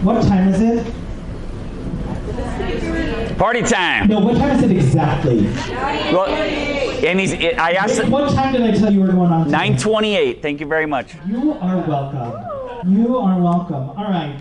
What time is it? Party time. No, what time is it exactly? Well, and I asked. What time did I tell you we're going on? 9:28. Thank you very much. You are welcome. You are welcome. All right.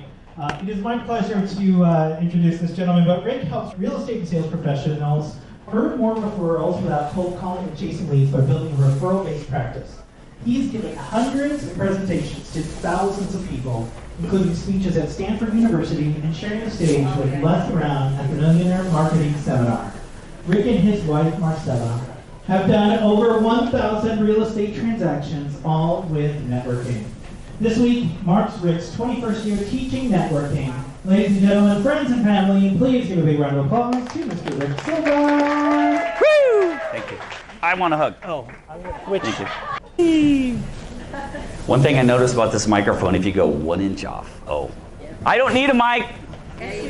It is my pleasure to introduce this gentleman, but Rick helps real estate and sales professionals earn more referrals without cold calling and chasing leads by building a referral-based practice. He's given hundreds of presentations to thousands of people, including speeches at Stanford University and sharing the stage with Les Brown at the Millionaire Marketing Seminar. Rick and his wife, Marcella, have done over 1,000 real estate transactions, all with networking. This week marks Rick's 21st year teaching networking. Ladies and gentlemen, friends and family, please give a big round of applause to Mr. Rick Silva. Woo! Thank you. I want a hug. Oh, Thank you. One thing I noticed about this microphone, if you go 1 inch off, I don't need a mic,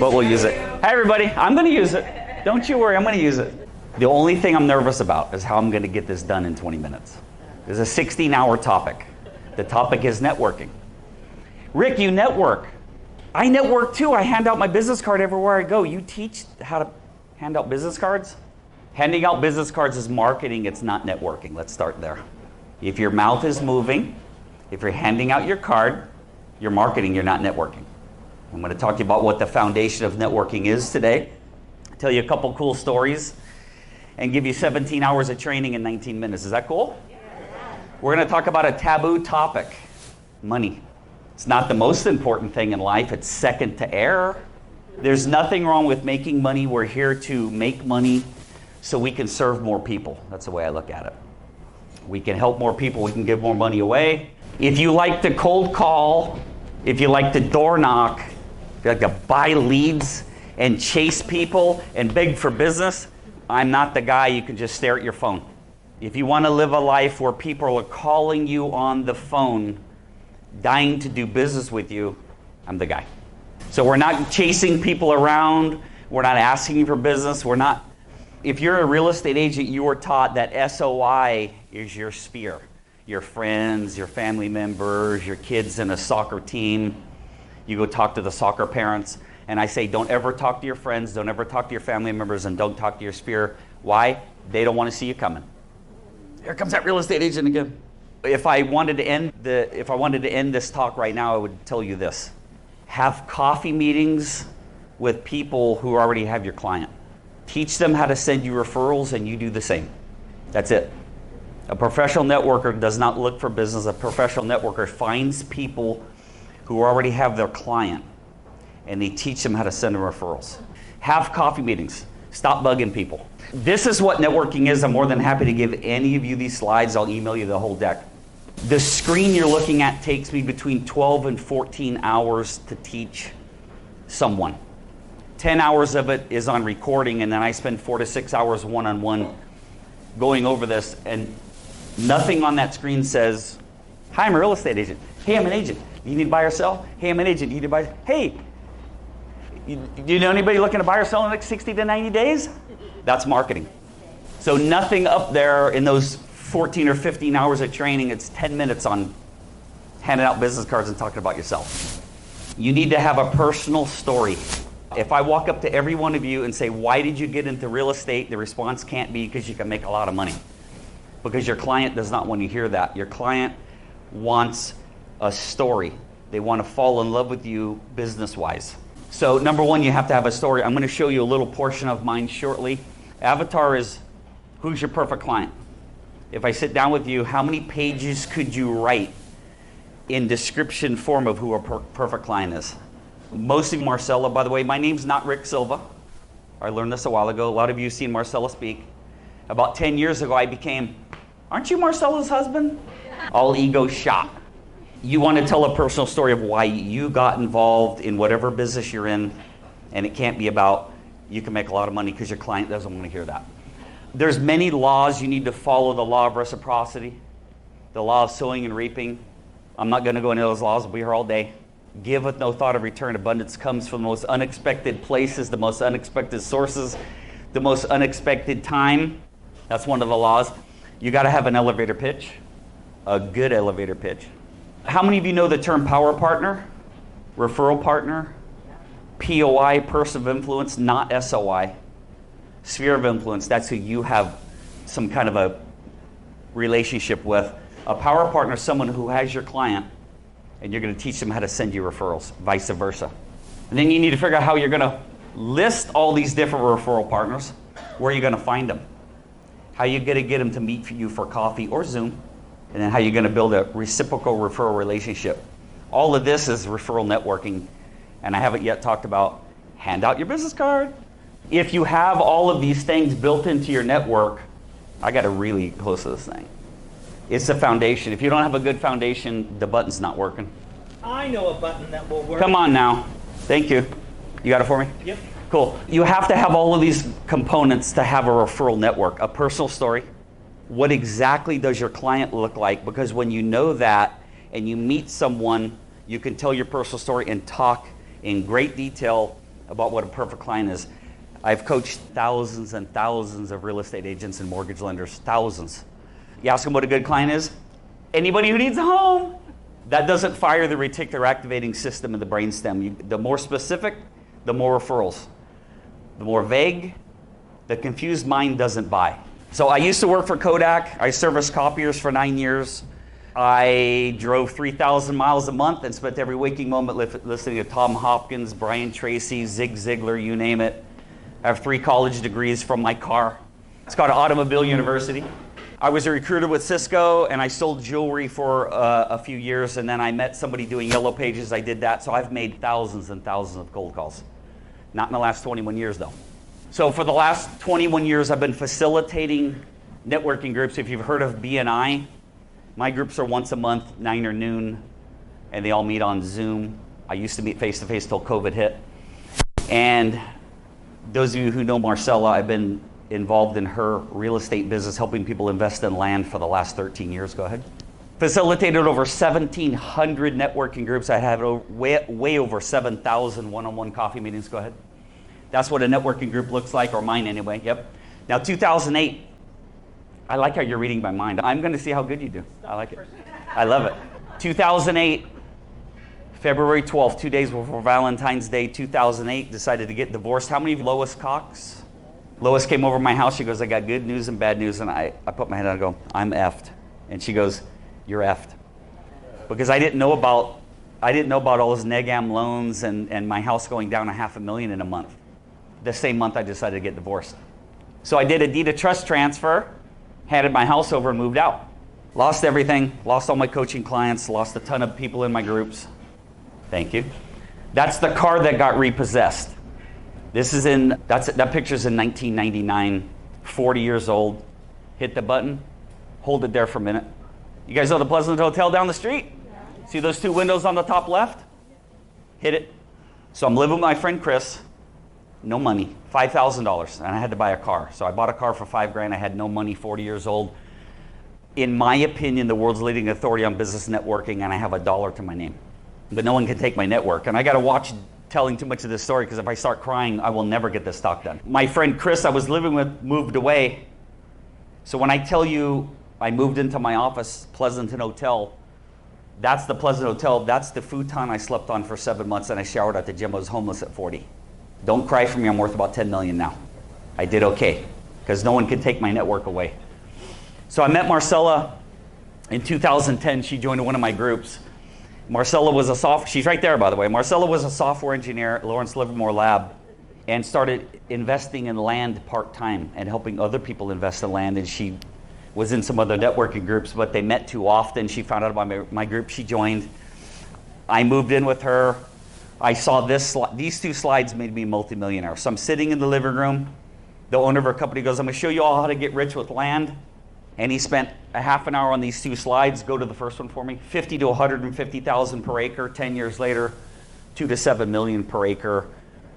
but we'll use it. Hey everybody, I'm going to use it. Don't you worry, I'm going to use it. The only thing I'm nervous about is how I'm going to get this done in 20 minutes. It's a 16-hour topic. The topic is networking. Rick, you network. I network too. I hand out my business card everywhere I go. You teach how to hand out business cards? Handing out business cards is marketing, it's not networking. Let's start there. If your mouth is moving, if you're handing out your card, you're marketing, you're not networking. I'm going to talk to you about what the foundation of networking is today. Tell you a couple cool stories and give you 17 hours of training in 19 minutes. Is that cool? We're going to talk about a taboo topic, money. It's not the most important thing in life. It's second to air. There's nothing wrong with making money. We're here to make money so we can serve more people. That's the way I look at it. We can help more people. We can give more money away. If you like to cold call, if you like to door knock, if you like to buy leads and chase people and beg for business, I'm not the guy. You can just stare at your phone. If you want to live a life where people are calling you on the phone, dying to do business with you, I'm the guy. So we're not chasing people around. We're not asking you for business. We're not. If you're a real estate agent, you were taught that SOI is your sphere. Your friends, your family members, your kids in a soccer team. You go talk to the soccer parents. And I say, don't ever talk to your friends, don't ever talk to your family members, and don't talk to your sphere. Why? They don't want to see you coming. Here comes that real estate agent again. If I wanted to end this talk right now, I would tell you this. Have coffee meetings with people who already have your client. Teach them how to send you referrals, and you do the same. That's it. A professional networker does not look for business. A professional networker finds people who already have their client, and they teach them how to send them referrals. Have coffee meetings. Stop bugging people. This is what networking is. I'm more than happy to give any of you these slides. I'll email you the whole deck. The screen you're looking at takes me between 12 and 14 hours to teach someone. 10 hours of it is on recording, and then I spend 4 to 6 hours one-on-one going over this, and nothing on that screen says, hi, I'm a real estate agent. Hey, I'm an agent. You need to buy or sell? Hey, I'm an agent. You need to buy. Hey, do you know anybody looking to buy or sell in the next 60 to 90 days? That's marketing. So nothing up there in those 14 or 15 hours of training. It's 10 minutes on handing out business cards and talking about yourself. You need to have a personal story. If I walk up to every one of you and say, why did you get into real estate? The response can't be because you can make a lot of money. Because your client does not want to hear that. Your client wants a story. They want to fall in love with you business-wise. So number one, you have to have a story. I'm going to show you a little portion of mine shortly. Avatar is, who's your perfect client? If I sit down with you, how many pages could you write in description form of who a perfect client is? Most of you, Marcella, by the way, my name's not Rick Silva. I learned this a while ago. A lot of you have seen Marcella speak. About 10 years ago, I became, aren't you Marcella's husband? All ego shot. You want to tell a personal story of why you got involved in whatever business you're in, and it can't be about you can make a lot of money because your client doesn't want to hear that. There's many laws you need to follow. The law of reciprocity, the law of sowing and reaping. I'm not going to go into those laws. We'll be here all day. Give with no thought of return. Abundance comes from the most unexpected places, the most unexpected sources, the most unexpected time. That's one of the laws. You got to have an elevator pitch, a good elevator pitch. How many of you know the term power partner, referral partner, POI, person of influence, not SOI. Sphere of influence, that's who you have some kind of a relationship with. A power partner is someone who has your client, and you're going to teach them how to send you referrals, vice versa. And then you need to figure out how you're going to list all these different referral partners, where you're going to find them, how you're going to get them to meet you for coffee or Zoom, and then how you're going to build a reciprocal referral relationship. All of this is referral networking, and I haven't yet talked about hand out your business card. If you have all of these things built into your network, I got to really close to this thing. It's the foundation. If you don't have a good foundation, the button's not working. I know a button that will work. Come on now. Thank you. You got it for me? Yep. Cool. You have to have all of these components to have a referral network. A personal story. What exactly does your client look like? Because when you know that and you meet someone, you can tell your personal story and talk in great detail about what a perfect client is. I've coached thousands and thousands of real estate agents and mortgage lenders, thousands. You ask them what a good client is? Anybody who needs a home. That doesn't fire the reticular activating system in the brainstem. The more specific, the more referrals. The more vague, the confused mind doesn't buy. So I used to work for Kodak. I serviced copiers for 9 years. I drove 3,000 miles a month and spent every waking moment listening to Tom Hopkins, Brian Tracy, Zig Ziglar, you name it. I have 3 college degrees from my car. It's called Automobile University. I was a recruiter with Cisco, and I sold jewelry for a few years, and then I met somebody doing Yellow Pages. I did that, so I've made thousands and thousands of cold calls. Not in the last 21 years, though. So for the last 21 years, I've been facilitating networking groups. If you've heard of BNI, my groups are once a month, 9 or noon, and they all meet on Zoom. I used to meet face-to-face till COVID hit. And those of you who know Marcella, I've been involved in her real estate business, helping people invest in land for the last 13 years. Go ahead. Facilitated over 1,700 networking groups. I have way over 7,000 one-on-one coffee meetings. Go ahead. That's what a networking group looks like, or mine anyway. Yep. Now, 2008. I like how you're reading my mind. I'm going to see how good you do. I like it. I love it. 2008, February 12th, 2 days before Valentine's Day, 2008, decided to get divorced. How many of Lois Cox? Lois came over to my house. She goes, I got good news and bad news. And I put my head down and go, I'm effed. And she goes, you're effed. Because I didn't know about all those Negam loans and my house going down $500,000 in a month. The same month I decided to get divorced. So I did a deed of trust transfer, handed my house over and moved out. Lost everything, lost all my coaching clients, lost a ton of people in my groups. Thank you. That's the car that got repossessed. That picture's in 1999, 40 years old. Hit the button, hold it there for a minute. You guys know the Pleasant Hotel down the street? Yeah. See those 2 windows on the top left? Hit it. So I'm living with my friend Chris, no money, $5,000, and I had to buy a car. So I bought a car for $5,000. I had no money, 40 years old. In my opinion, the world's leading authority on business networking, and I have $1 to my name. But no one can take my network. And I got to watch telling too much of this story, because if I start crying, I will never get this talk done. My friend Chris I was living with moved away. So when I tell you I moved into my office, Pleasanton Hotel, that's the Pleasant Hotel. That's the futon I slept on for 7 months, and I showered at the gym. I was homeless at 40. Don't cry for me. I'm worth about $10 million now. I did okay, because no one could take my network away. So I met Marcella in 2010. She joined one of my groups. Marcella was she's right there, by the way. Marcella was a software engineer at Lawrence Livermore Lab and started investing in land part-time and helping other people invest in land. And she was in some other networking groups, but they met too often. She found out about my group. She joined. I moved in with her. I saw these 2 slides made me multimillionaire. So I'm sitting in the living room. The owner of her company goes, I'm going to show you all how to get rich with land. And he spent a half an hour on these 2 slides. Go to the first one for me. 50 to 150,000 per acre. 10 years later, 2 to 7 million per acre.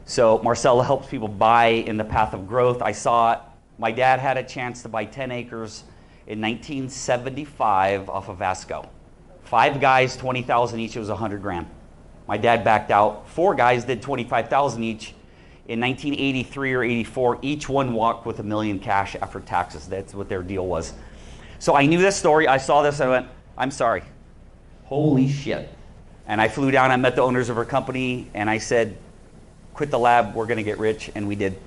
So Marcella helps people buy in the path of growth. I saw it. My dad had a chance to buy 10 acres in 1975 off of Vasco. 5 guys, 20,000 each. It was $100,000. My dad backed out. 4 guys did 25,000 each. In 1983 or 84, each one walked with $1 million cash after taxes. That's what their deal was. So I knew this story. I saw this. I went, I'm sorry. Holy shit. And I flew down. I met the owners of her company. And I said, quit the lab, we're going to get rich, and we did.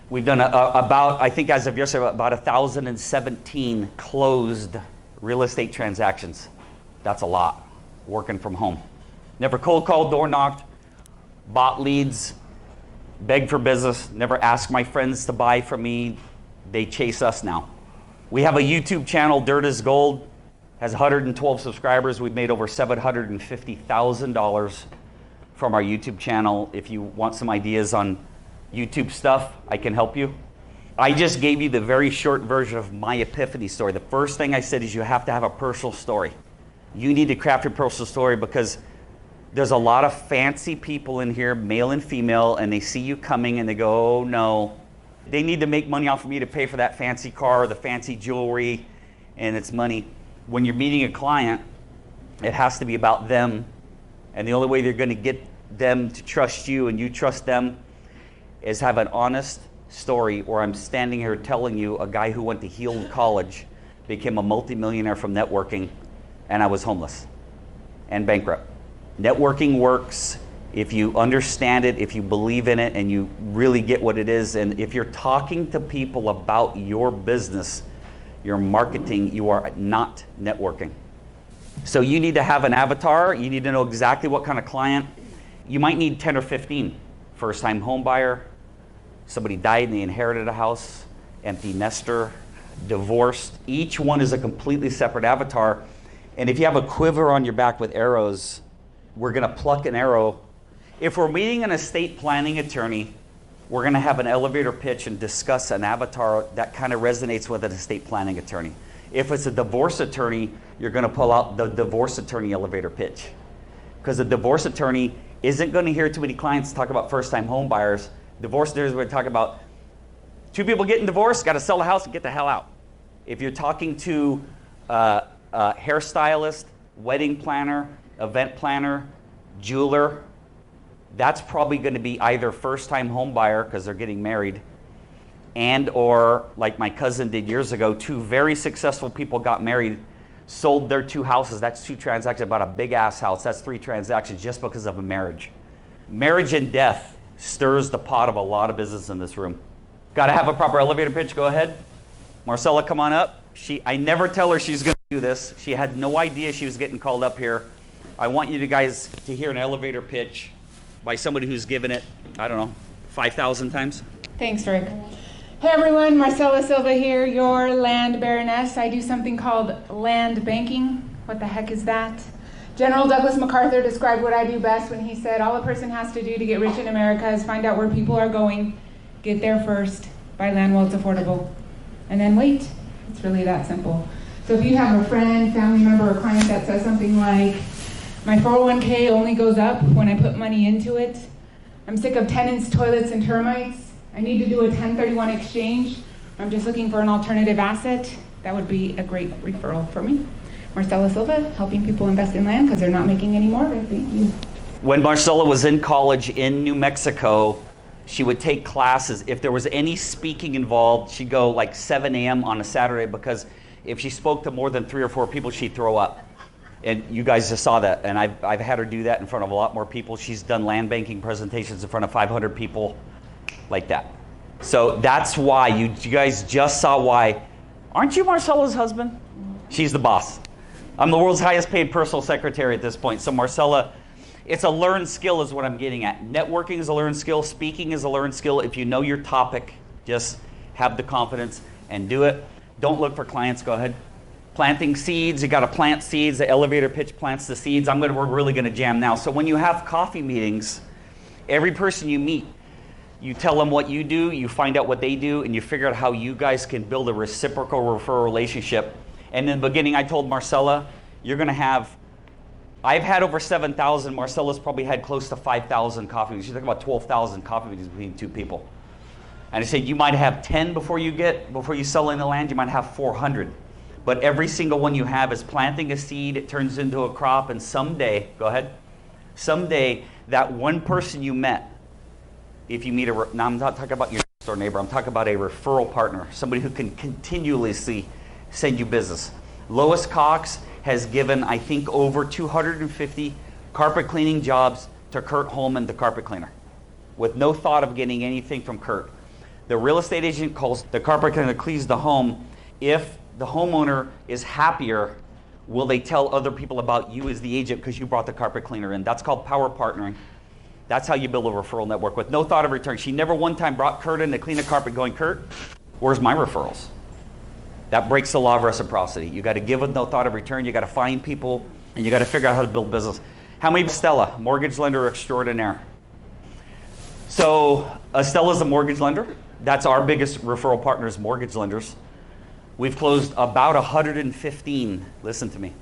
We've done about, I think as of yesterday, about 1,017 closed real estate transactions. That's a lot, working from home. Never cold called, door knocked, bought leads, begged for business, never asked my friends to buy from me. They chase us now. We have a YouTube channel, Dirt is Gold, has 112 subscribers. We've made over $750,000 from our YouTube channel. If you want some ideas on YouTube stuff, I can help you. I just gave you the very short version of my epiphany story. The first thing I said is you have to have a personal story. You need to craft your personal story because there's a lot of fancy people in here, male and female, and they see you coming and they go, oh no. They need to make money off of me to pay for that fancy car or the fancy jewelry, and it's money. When you're meeting a client, it has to be about them, and the only way they're going to get them to trust you and you trust them is have an honest story where I'm standing here telling you a guy who went to Heald College became a multimillionaire from networking, and I was homeless and bankrupt. Networking works if you understand it, if you believe in it, and you really get what it is. And if you're talking to people about your business, your marketing, you are not networking. So you need to have an avatar. You need to know exactly what kind of client. You might need 10 or 15. First-time home buyer, somebody died and they inherited a house, empty nester, divorced. Each one is a completely separate avatar. And if you have a quiver on your back with arrows, we're going to pluck an arrow. If we're meeting an estate planning attorney, we're going to have an elevator pitch and discuss an avatar that kind of resonates with an estate planning attorney. If it's a divorce attorney, you're going to pull out the divorce attorney elevator pitch. Because a divorce attorney isn't going to hear too many clients talk about first-time home buyers. Divorce attorneys are going to talk about two people getting divorced, got to sell the house and get the hell out. If you're talking to a hairstylist, wedding planner, event planner, jeweler, that's probably going to be either first-time home buyer because they're getting married, and or like my cousin did years ago, two very successful people got married, sold their two houses. That's two transactions, about a big ass house. That's 3 transactions just because of a marriage. Marriage and death stirs the pot of a lot of business in this room. Got to have a proper elevator pitch. Go ahead. Marcella, come on up. I never tell her she's going to do this. She had no idea she was getting called up here. I want you guys to hear an elevator pitch by somebody who's given it, I don't know, 5,000 times. Thanks, Rick. Hey everyone, Marcella Silva here, your land baroness. I do something called land banking. What the heck is that? General Douglas MacArthur described what I do best when he said, all a person has to do to get rich in America is find out where people are going, get there first, buy land while it's affordable, and then wait. It's really that simple. So if you have a friend, family member, or client that says something like, my 401k only goes up when I put money into it, I'm sick of tenants, toilets, and termites, I need to do a 1031 exchange, I'm just looking for an alternative asset, that would be a great referral for me. Marcella Silva, helping people invest in land because they're not making any more. Thank you. When Marcella was in college in New Mexico, she would take classes. If there was any speaking involved, she'd go like 7 a.m. on a Saturday because if she spoke to more than 3 or 4 people, she'd throw up. And you guys just saw that. And I've had her do that in front of a lot more people. She's done land banking presentations in front of 500 people like that. So that's why you guys just saw why. Aren't you Marcella's husband? She's the boss. I'm the world's highest paid personal secretary at this point. So Marcella, it's a learned skill is what I'm getting at. Networking is a learned skill. Speaking is a learned skill. If you know your topic, just have the confidence and do it. Don't look for clients. Go ahead. Planting seeds. You got to plant seeds. The elevator pitch plants the seeds. We're really going to jam now. So when you have coffee meetings, every person you meet, you tell them what you do, you find out what they do, and you figure out how you guys can build a reciprocal referral relationship. And in the beginning, I told Marcella, you're going to have, I've had over 7,000. Marcella's probably had close to 5,000 coffee meetings. She's talking about 12,000 coffee meetings between 2 people. And I said, you might have 10 before you sell in the land. You might have 400. But every single one you have is planting a seed. It turns into a crop. And someday, go ahead, someday that one person you met, if you meet now I'm not talking about your next door neighbor. I'm talking about a referral partner, somebody who can continuously send you business. Lois Cox has given, I think, over 250 carpet cleaning jobs to Kurt Holman, the carpet cleaner. with no thought of getting anything from Kurt. The real estate agent calls the carpet cleaner, cleans the home. If the homeowner is happier, will they tell other people about you as the agent because you brought the carpet cleaner in? That's called power partnering. That's how you build a referral network with no thought of return. She never one time brought Kurt in to clean the carpet going, Kurt, where's my referrals? That breaks the law of reciprocity. You got to give with no thought of return. You got to find people, and you got to figure out how to build business. How many Stella, mortgage lender extraordinaire? So Stella's a mortgage lender. That's our biggest referral partners, mortgage lenders. We've closed about 115, listen to me.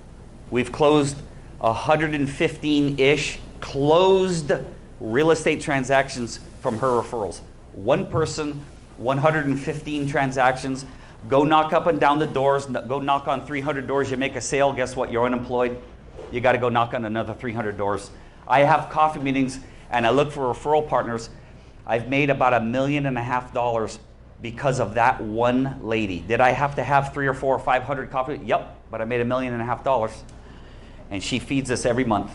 We've closed 115-ish closed real estate transactions from her referrals. One person, 115 transactions. Go knock up and down the doors, go knock on 300 doors, you make a sale, guess what, you're unemployed. You got to go knock on another 300 doors. I have coffee meetings and I look for referral partners. I've made about $1.5 million because of that one lady. Did I have to have 300 or 400 or 500 coffee? Yep, but I made $1.5 million. And she feeds us every month.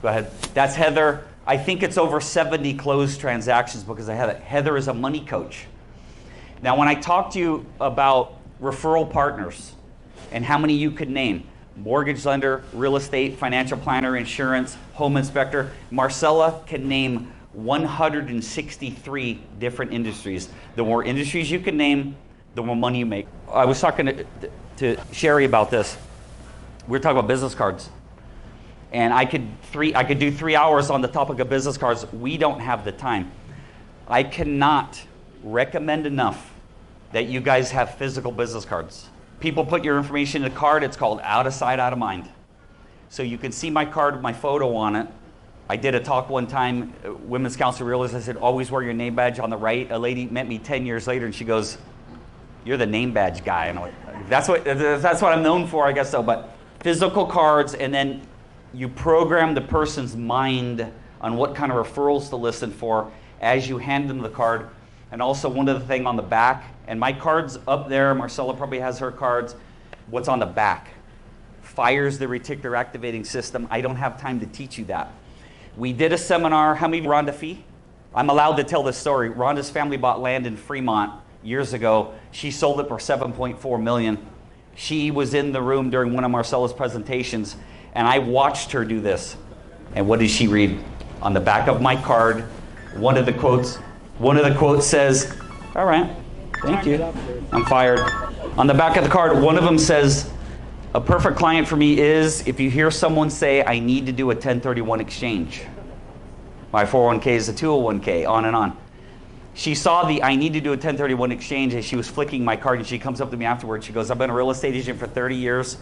Go ahead. That's Heather. I think it's over 70 closed transactions because of Heather. Heather is a money coach. Now, when I talk to you about referral partners and how many you could name, mortgage lender, real estate, financial planner, insurance, home inspector, Marcella can name 163 different industries. The more industries you can name, the more money you make. I was talking to Sherry about this. We were talking about business cards. And I could do 3 hours on the topic of business cards. We don't have the time. I cannot recommend enough that you guys have physical business cards. People put your information in a card. It's called out of sight, out of mind. So you can see my card with my photo on it. I did a talk one time, Women's Council realized, I said, always wear your name badge on the right. A lady met me 10 years later and she goes, you're the name badge guy. And I'm like, that's what I'm known for, I guess so. But physical cards, and then you program the person's mind on what kind of referrals to listen for as you hand them the card. And also one other thing on the back, and my card's up there, Marcella probably has her cards. What's on the back? Fires the reticular activating system. I don't have time to teach you that. We did a seminar. How many Rhonda Fee? I'm allowed to tell this story. Rhonda's family bought land in Fremont years ago. She sold it for $7.4 million. She was in the room during one of Marcella's presentations, and I watched her do this. And what did she read? On the back of my card, one of the quotes says, all right, thank you, I'm fired. On the back of the card, one of them says, a perfect client for me is if you hear someone say, I need to do a 1031 exchange. My 401k is a 201k, on and on. She saw the I need to do a 1031 exchange as she was flicking my card, and she comes up to me afterwards. She goes, I've been a real estate agent for 30 years.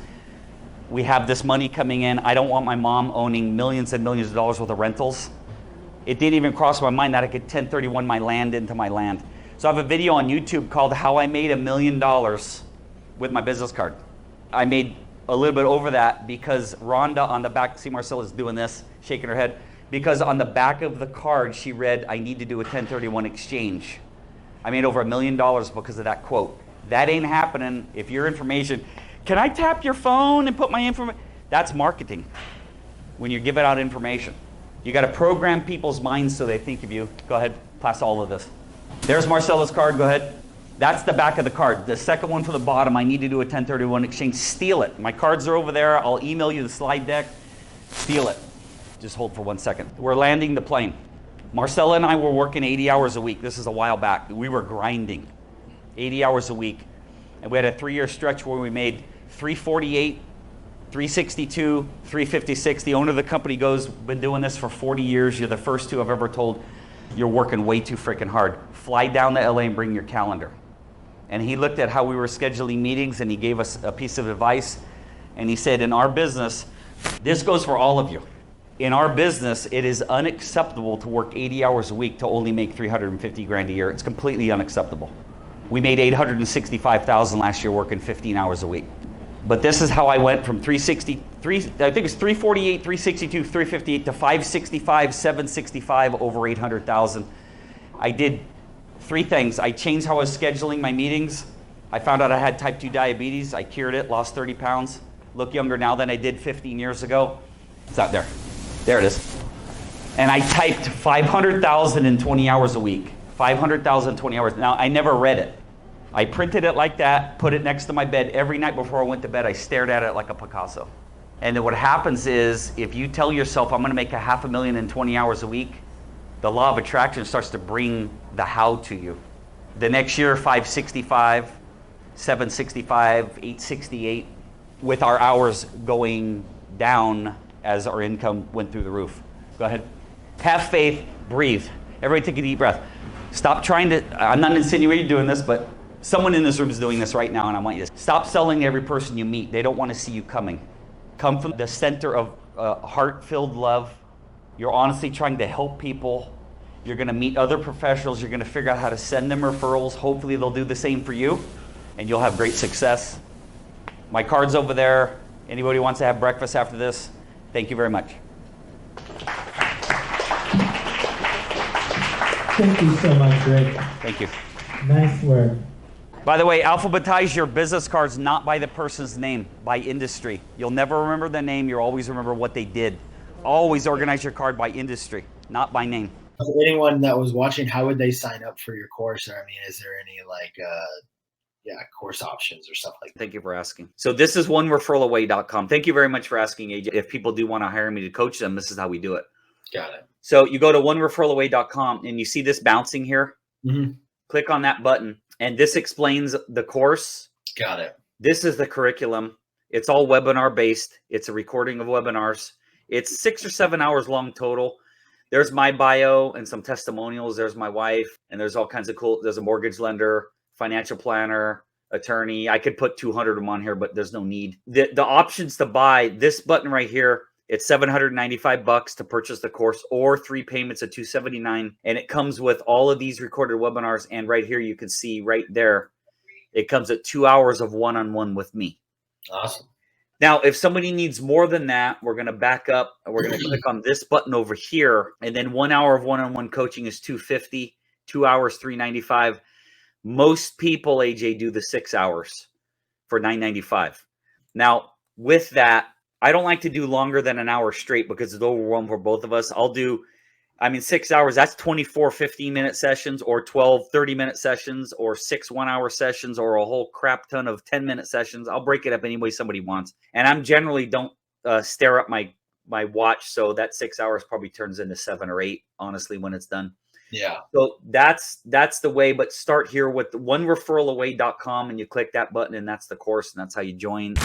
We have this money coming in. I don't want my mom owning millions and millions of dollars worth of rentals. It didn't even cross my mind that I could 1031 my land into my land. So I have a video on YouTube called How I Made $1 Million with My Business Card. I made a little bit over that because Rhonda on the back, see Marcella's doing this, shaking her head, because on the back of the card she read, I need to do a 1031 exchange. I made over $1 million because of that quote. That ain't happening if your information, can I tap your phone and put my information? That's marketing when you're giving out information. You got to program people's minds so they think of you. Go ahead, pass all of this. There's Marcella's card, go ahead. That's the back of the card. The second one from the bottom, I need to do a 1031 exchange. Steal it. My cards are over there. I'll email you the slide deck. Steal it. Just hold for 1 second. We're landing the plane. Marcella and I were working 80 hours a week. This is a while back. We were grinding 80 hours a week. And we had a 3-year stretch where we made 348, 362, 356. The owner of the company goes, been doing this for 40 years. You're the first two I've ever told you're working way too freaking hard. Fly down to LA and bring your calendar. And he looked at how we were scheduling meetings and he gave us a piece of advice. And he said, in our business, this goes for all of you. In our business, it is unacceptable to work 80 hours a week to only make 350 grand a year. It's completely unacceptable. We made 865,000 last year working 15 hours a week. But this is how I went from 363, I think it's 348, 362, 358 to 565, 765, over 800,000. I did 3 things. I changed how I was scheduling my meetings. I found out I had type 2 diabetes. I cured it, lost 30 pounds. Look younger now than I did 15 years ago. It's out there. There it is. And I typed 500,000 in 20 hours a week. 500,000 in 20 hours. Now, I never read it. I printed it like that, put it next to my bed. Every night before I went to bed, I stared at it like a Picasso. And then what happens is, if you tell yourself, I'm going to make $500,000 in 20 hours a week, the law of attraction starts to bring the how to you. The next year, 565, 765, 868, with our hours going down as our income went through the roof. Go ahead. Have faith, breathe. Everybody take a deep breath. Stop trying to, I'm not insinuating doing this, but someone in this room is doing this right now, and I want you to stop selling every person you meet. They don't want to see you coming. Come from the center of heart-filled love. You're honestly trying to help people. You're going to meet other professionals. You're going to figure out how to send them referrals. Hopefully they'll do the same for you, and you'll have great success. My card's over there. Anybody wants to have breakfast after this? Thank you very much. Thank you so much, Rick. Thank you. Nice work. By the way, alphabetize your business cards not by the person's name, by industry. You'll never remember the name. You'll always remember what they did. Always organize your card by industry, not by name. For anyone that was watching, how would they sign up for your course? Or, I mean, is there any course options or stuff like that? Thank you for asking. So this is onereferralaway.com. Thank you very much for asking, AJ. If people do want to hire me to coach them, this is how we do it. Got it. So you go to onereferralaway.com and you see this bouncing here. Mm-hmm. Click on that button, and this explains the course. Got it. This is the curriculum. It's all webinar based. It's a recording of webinars. It's 6 or 7 hours long total. There's my bio and some testimonials. There's my wife, and there's all kinds of cool. There's a mortgage lender, financial planner, attorney. I could put 200 of them on here, but there's no need. The options to buy, this button right here, it's $795 to purchase the course, or 3 payments of $279. And it comes with all of these recorded webinars. And right here, you can see right there, it comes at 2 hours of one-on-one with me. Awesome. Now, if somebody needs more than that, we're going to back up and we're going to click on this button over here. And then 1 hour of one-on-one coaching is $250, 2 hours, $395. Most people, AJ, do the 6 hours for $995. Now, with that, I don't like to do longer than an hour straight because it's overwhelming for both of us. I'll do, 6 hours, that's 24 15-minute sessions, or 12 30-minute sessions, or 6 1-hour sessions, or a whole crap ton of 10-minute sessions. I'll break it up any way somebody wants. And I'm generally don't stare at my watch, so that 6 hours probably turns into 7 or 8, honestly, when it's done. Yeah. So that's the way, but start here with onereferralaway.com, and you click that button, and that's the course, and that's how you join.